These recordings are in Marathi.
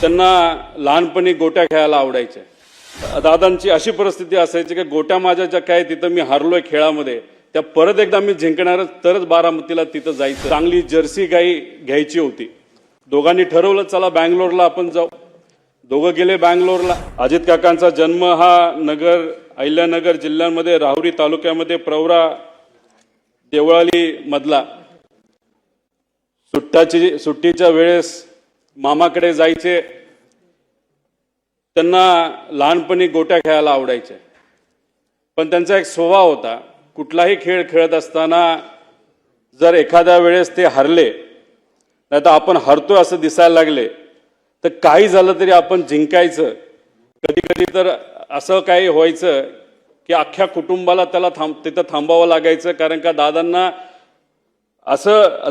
त्यांना लहानपणी गोट्या खेळायला आवडायच्या। दादांची अशी परिस्थिती असायची की गोट्या माझ्या ज्या काय तिथं मी हारलोय खेळामध्ये, त्या परत एकदा मी जिंकणारच तरच बारामतीला तिथं जायचं। चांगली जर्सी गाई घ्यायची होती। दोघांनी ठरवलं चला बँगलोरला आपण जाऊ। दोघं गेले बँगलोरला। अजित काकांचा जन्म हा अहिल्यानगर जिल्ह्यामध्ये राहुरी तालुक्यामध्ये प्रवरा देवळाली मधला। सुट्टीच्या वेळेस मामाकडे जायचे। त्यांना लहानपणी गोट्या खेळायला आवडायच्या, पण त्यांचा एक स्वभाव होता, कुठलाही खेळ खेळत असताना जर एखाद्या वेळेस ते हरले, नाहीतर आपण हरतोय असं दिसायला लागले, तर काही झालं तरी आपण जिंकायचं। कधी कधी तर असं काही व्हायचं की अख्ख्या कुटुंबाला त्याला तिथं थांबावं लागायचं, कारण का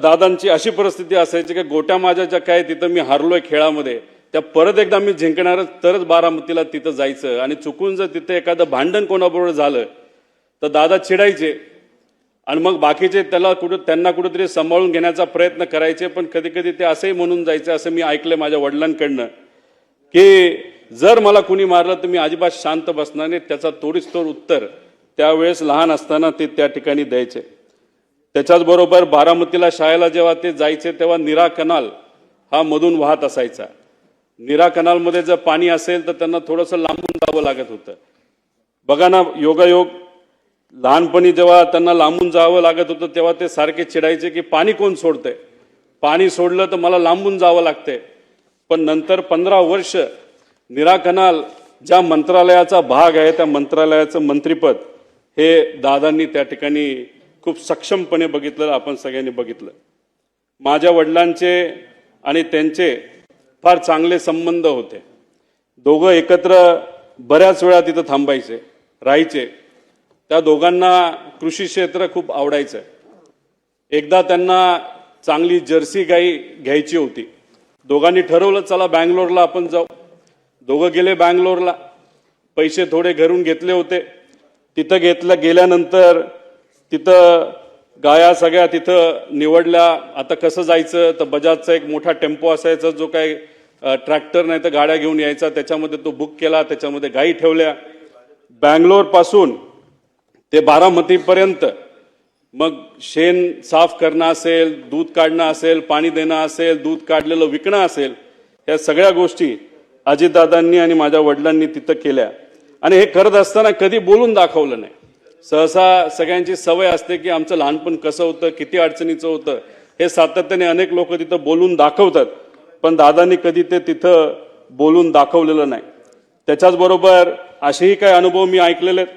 दादांची अशी परिस्थिती असायची की गोट्या माझ्या ज्या काय तिथं मी हारलोय खेळामध्ये, त्या परत एकदा मी जिंकणारच तरच बारामतीला तिथं जायचं। आणि चुकून जर तिथे एखादं भांडण कोणाबरोबर झालं तर दादा चिडायचे आणि मग बाकीचे त्यांना कुठेतरी सांभाळून घेण्याचा प्रयत्न करायचे। पण कधी कधी ते असंही म्हणून जायचं, असं मी ऐकलं माझ्या वडिलांकडनं, की जर मला कुणी मारलं तर मी अजिबात शांत बसणार नाही, त्याचा तोडीस-तोड उत्तर त्यावेळेस लहान असताना ते त्या ठिकाणी द्यायचे। त्याच्याच बरोबर बारामतीला शाळेला जेव्हा ते जायचे तेव्हा नीरा कनाल हा मधून वाहत असायचा। नीरा कनालमध्ये जर पाणी असेल तर त्यांना थोडंसं लांबून जावं लागत होतं। बघा ना, योगायोग लहानपणी जेव्हा त्यांना लांबून जावं लागत होतं तेव्हा ते सारखे चिडायचे की पाणी कोण सोडतंय, पाणी सोडलं तर मला लांबून जावं लागतंय। पण नंतर 15 वर्ष नीरा कनाल ज्या मंत्रालयाचा भाग आहे त्या मंत्रालयाचं मंत्रिपद हे दादांनी त्या ठिकाणी खूप सक्षमपणे बघितलं, आपण सगळ्यांनी बघितलं। माझ्या वडिलांचे आणि त्यांचे फार चांगले संबंध होते। दोघं एकत्र बऱ्याच वेळा तिथं थांबायचे, राहायचे। त्या दोघांना कृषी क्षेत्र खूप आवडायचं। एकदा त्यांना चांगली जर्सी गाई घ्यायची होती। दोघांनी ठरवलं चला बँगलोरला आपण जाऊ। दोघं गेले बँगलोरला। पैसे थोडे घरून घेतले होते। तिथं गेल्यानंतर तिथं गाया सगळ्या तिथं निवडल्या। आता कसं जायचं, तर बजाजचा एक मोठा टेम्पो असायचा, जो काही ट्रॅक्टर नाही तर गाड्या घेऊन यायचा, त्याच्यामध्ये तो बुक केला, त्याच्यामध्ये गाई ठेवल्या। बँगलोर पासून ते बारामतीपर्यंत मग शेण साफ करणं असेल, दूध काढणं असेल, पाणी देणं असेल, दूध काढलेलं विकणं असेल, ह्या सगळ्या गोष्टी अजितदादांनी आणि माझ्या वडिलांनी तिथं केल्या। आणि हे करत असताना कधी बोलून दाखवलं नाही। सहसा सगळ्यांची सवय असते की आमचं लहानपण कसं होतं, किती अडचणीचं होतं, हे सातत्याने अनेक लोक तिथं बोलून दाखवतात, पण दादांनी कधी ते तिथं बोलून दाखवलेलं नाही। त्याच्याच बरोबर असेही काही अनुभव मी ऐकलेले आहेत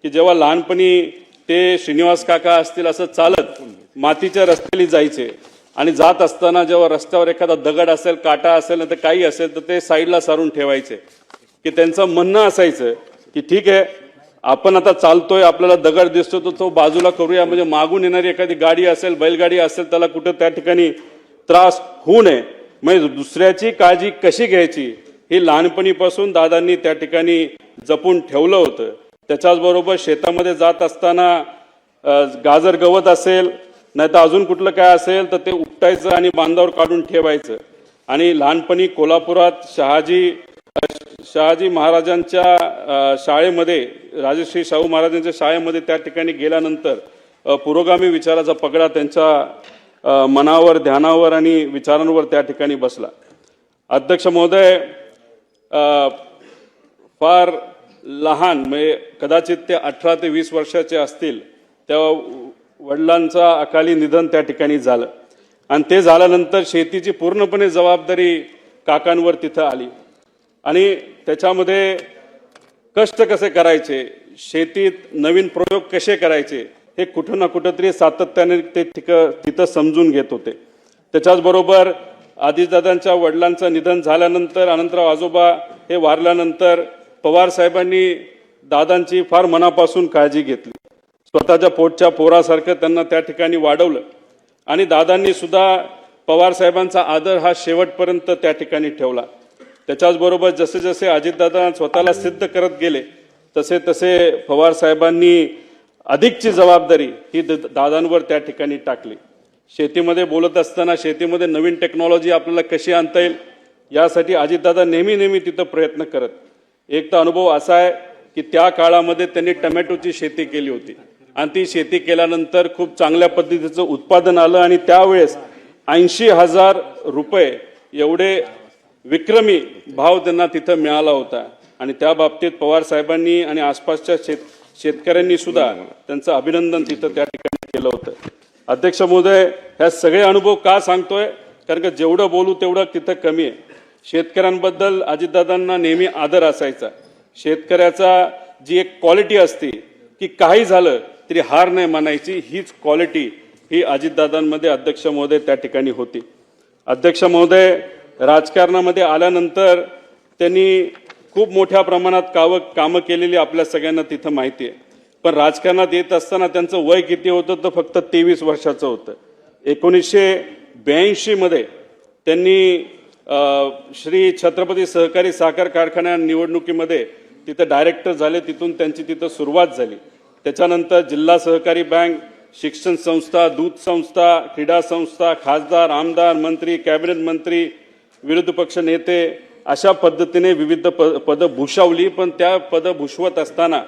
की जेव्हा लहानपणी ते श्रीनिवास काका असतील असं चालत मातीच्या रस्त्याने जायचे, आणि जात असताना जेव्हा रस्त्यावर एखादा दगड असेल, काटा असेल, तर काही असेल तर ते साईडला सारून ठेवायचे, की त्यांचं म्हणणं असायचं की ठीक आहे, आपण आता चालतोय, आपल्याला दगड दिसतो तर तो बाजूला करूया, म्हणजे मागून येणारी एखादी गाडी असेल, बैलगाडी असेल, त्याला कुठं त्या ठिकाणी त्रास होऊ नये। म्हणजे दुसऱ्याची काळजी कशी घ्यायची ही लहानपणीपासून दादांनी त्या ठिकाणी जपून ठेवलं होतं। त्याच्याच बरोबर शेतामध्ये जात असताना गाजर गवत असेल, नाही तर अजून कुठलं काय असेल तर ते उपटायचं आणि बांधावर काढून ठेवायचं। आणि लहानपणी कोल्हापुरात शहाजी महाराजांच्या शाळेमध्ये, राजश्री शाहू महाराजांच्या शाळेमध्ये त्या ठिकाणी गेल्यानंतर पुरोगामी विचाराचा पगडा त्यांच्या मनावर, ध्यानावर आणि विचारांवर त्या ठिकाणी बसला। अध्यक्ष महोदय फार लहान, म्हणजे कदाचित ते 18 ते 20 वर्षाचे असतील, तेव्हा वडिलांचा अकाली निधन त्या ठिकाणी झालं। आणि ते झाल्यानंतर शेतीची पूर्णपणे जबाबदारी काकांवर तिथं आली। आणि त्याच्यामध्ये कष्ट कसे करायचे, शेतीत नवीन प्रयोग कसे करायचे, हे कुठं ना कुठंतरी सातत्याने ते तिथं समजून घेत होते। त्याच्याच बरोबर अजितदादांच्या वडिलांचं निधन झाल्यानंतर, अनंतराव आजोबा हे वारल्यानंतर पवार साहेबांनी दादांची फार मनापासून काळजी घेतली। स्वतःच्या पोटच्या पोरासारखं त्यांना त्या ठिकाणी वाढवलं। आणि दादांनी सुद्धा पवार साहेबांचा आदर हा शेवटपर्यंत त्या ठिकाणी ठेवला। त्याच्याच बरोबर जसे जसे अजितदादा स्वतःला सिद्ध करत गेले, तसे तसे पवार साहेबांनी अधिकची जबाबदारी ही दादांवर त्या ठिकाणी टाकली। शेतीमध्ये बोलत असताना शेतीमध्ये नवीन टेक्नॉलॉजी आपल्याला कशी आणता येईल, यासाठी अजितदादा नेहमी तिथं प्रयत्न करत. एक तर अनुभव असा आहे की त्या काळामध्ये त्यांनी टोमॅटोची शेती केली होती आणि ती शेती केल्यानंतर खूप चांगल्या पद्धतीचं उत्पादन आलं आणि त्यावेळेस 80,000 रुपये एवढे विक्रमी भाव त्यांना तिथं मिळाला होता आणि त्या बाबतीत पवार साहेबांनी आणि आसपासच्या शेतकऱ्यांनी सुद्धा त्यांचं अभिनंदन तिथं त्या ठिकाणी केलं होतं. अध्यक्ष महोदय, ह्या सगळे अनुभव का सांगतोय, कारण का जेवढं बोलू तेवढं तिथं कमी आहे. शेतकऱ्यांबद्दल अजितदादांना नेहमी आदर असायचा. शेतकऱ्याचा जी एक क्वालिटी असते की काही झालं तरी हार नाही मानायची, हीच क्वालिटी ही अजितदादांमध्ये अध्यक्ष महोदय त्या ठिकाणी होती. अध्यक्ष महोदय, राजकारणामध्ये आल्यानंतर त्यांनी खूप मोठ्या प्रमाणात कामं केलेली आपल्या सगळ्यांना तिथं माहिती आहे. पण राजकारणात येत असताना त्यांचं वय किती होतं तर फक्त 23 वर्षाचं होतं. 1982 मध्ये त्यांनी श्री छत्रपती सहकारी साखर कारखान्या निवडणुकीमध्ये तिथं डायरेक्टर झाले. तिथून त्यांची तिथं सुरुवात झाली. त्याच्यानंतर जिल्हा सहकारी बँक, शिक्षण संस्था, दूध संस्था, क्रीडा संस्था, खासदार, आमदार, मंत्री, कॅबिनेट मंत्री, विरोधी पक्ष नेते, अशा पद्धतीने विविध पदं भूषवली. पण त्या पदं भूषवत असताना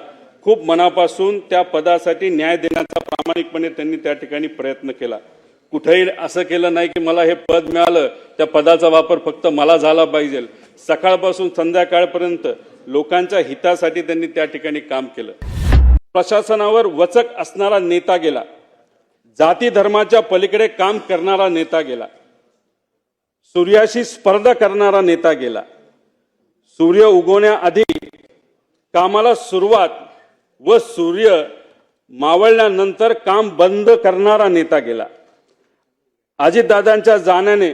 खूप मनापासून त्या पदासाठी न्याय देण्याचा प्रामाणिकपणे त्यांनी त्या ठिकाणी प्रयत्न केला. कुठेही असं केलं नाही की मला हे पद मिळालं, त्या पदाचा वापर फक्त मला झाला पाहिजे. सकाळपासून संध्याकाळपर्यंत लोकांच्या हितासाठी त्यांनी त्या ठिकाणी काम केलं. प्रशासनावर वचक असणारा नेता गेला. जाती धर्माच्या पलीकडे काम करणारा नेता गेला. सूर्याशी स्पर्धा करणारा नेता गेला. सूर्य उगवण्याआधी कामाला सुरुवात व सूर्य मावळल्यानंतर काम बंद करणारा नेता गेला. अजितदादांच्या जाण्याने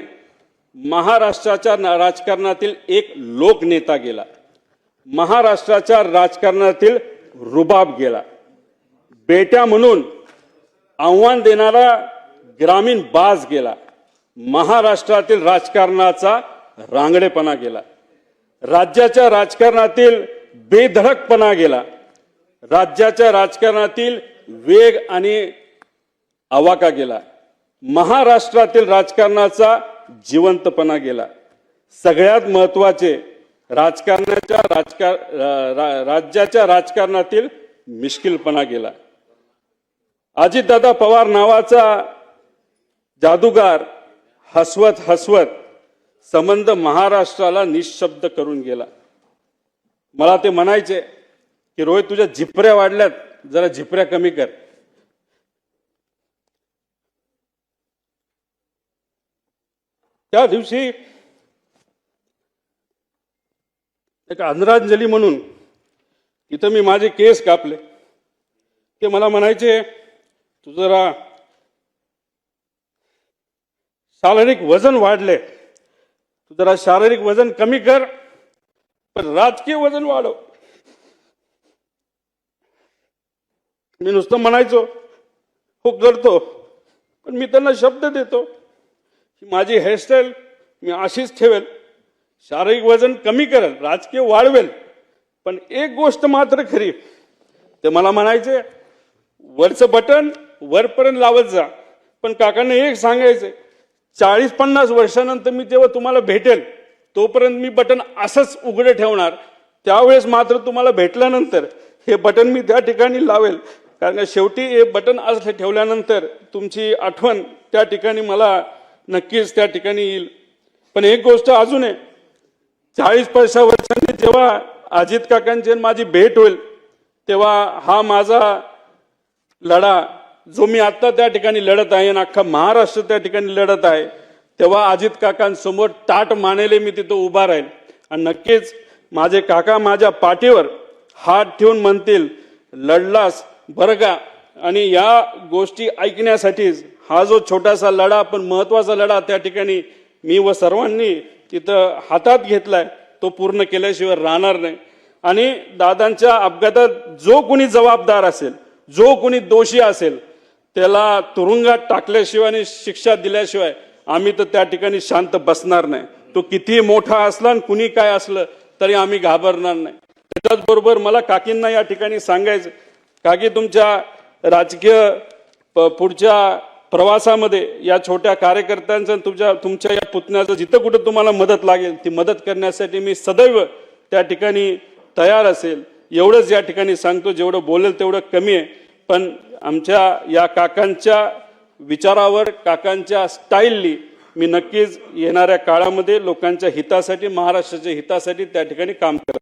महाराष्ट्राच्या राजकारणातील एक लोकनेता गेला. महाराष्ट्राच्या राजकारणातील रुबाब गेला. बेट्या म्हणून आव्हान देणारा ग्रामीण बाज गेला. महाराष्ट्रातील राजकारणाचा रांगडेपणा गेला. राज्याच्या राजकारणातील बेधडकपणा गेला. राज्याच्या राजकारणातील वेग आणि आवाका गेला. महाराष्ट्रातील राजकारणाचा जिवंतपणा गेला. सगळ्यात महत्त्वाचे, राज्याच्या राजकारणातील मिश्किलपणा गेला. अजितदादा पवार नावाचा जादूगार हसवत हसवत संबंध महाराष्ट्राला निशब्द करून गेला. मला ते म्हणायचे की रोहित, तुझ्या झिपऱ्या वाढल्यात, जरा झिपऱ्या कमी कर. त्या दिवशी एक आदरांजली म्हणून इथं मी माझे केस कापले. ते मला म्हणायचे, तू जरा शारीरिक वजन वाढले, तू जरा शारीरिक वजन कमी कर, पण राजकीय वजन वाढव. मी नुसतं म्हणायचो हो करतो, पण मी त्यांना शब्द देतो की माझी हेअरस्टाईल मी अशीच ठेवेल, शारीरिक वजन कमी करेल, राजकीय वाढवेल. पण एक गोष्ट मात्र खरी, ते मला म्हणायचे वरचं बटन वरपर्यंत लावत जा, पण काकांना एक सांगायचे, 40-50 वर्षानंतर मी जेव्हा तुम्हाला भेटेल तोपर्यंत मी बटन असंच उघडे ठेवणार. त्यावेळेस मात्र तुम्हाला भेटल्यानंतर हे बटन मी त्या ठिकाणी लावेल, कारण शेवटी हे बटन असं ठेवल्यानंतर तुमची आठवण त्या ठिकाणी मला नक्कीच त्या ठिकाणी येईल. पण एक गोष्ट अजून आहे, 40-50 वर्षांनी जेव्हा अजित काकांची माझी भेट होईल तेव्हा हा माझा लढा जो मी आता त्या ठिकाणी लढत आहे आणि अख्खा महाराष्ट्र त्या ठिकाणी लढत आहे, तेव्हा अजित काकांसमोर ताट मानेले मी तिथं उभा राहील. आणि नक्कीच माझे काका माझ्या पाठीवर हात ठेवून म्हणतील, लढलास बरं का. आणि या गोष्टी ऐकण्यासाठीच हा जो छोटासा लढा पण महत्वाचा लढा त्या ठिकाणी मी व सर्वांनी तिथं हातात घेतलाय, तो पूर्ण केल्याशिवाय राहणार नाही. आणि दादांच्या अपघातात जो कोणी जबाबदार असेल, जो कोणी दोषी असेल, त्याला तुरुंगात टाकल्याशिवाय आणि शिक्षा दिल्याशिवाय आम्ही तर त्या ठिकाणी शांत बसणार नाही. तो कितीही मोठा असला आणि कुणी काय असलं तरी आम्ही घाबरणार नाही. त्याचबरोबर मला काकींना या ठिकाणी सांगायचं, काकी तुमच्या राजकीय पुढच्या प्रवासामध्ये या छोट्या कार्यकर्त्यांचं तुमच्या या पुतण्याचं जिथं कुठं तुम्हाला मदत लागेल ती मदत करण्यासाठी मी सदैव त्या ठिकाणी तयार असेल. एवढंच या ठिकाणी सांगतो, जेवढं बोलेल तेवढं कमी आहे. पण आमच्या या काकांच्या विचारावर, काकांच्या स्टाईलनी मी नक्कीच येणाऱ्या काळामध्ये लोकांच्या हितासाठी, महाराष्ट्राच्या हितासाठी त्या ठिकाणी काम करेन.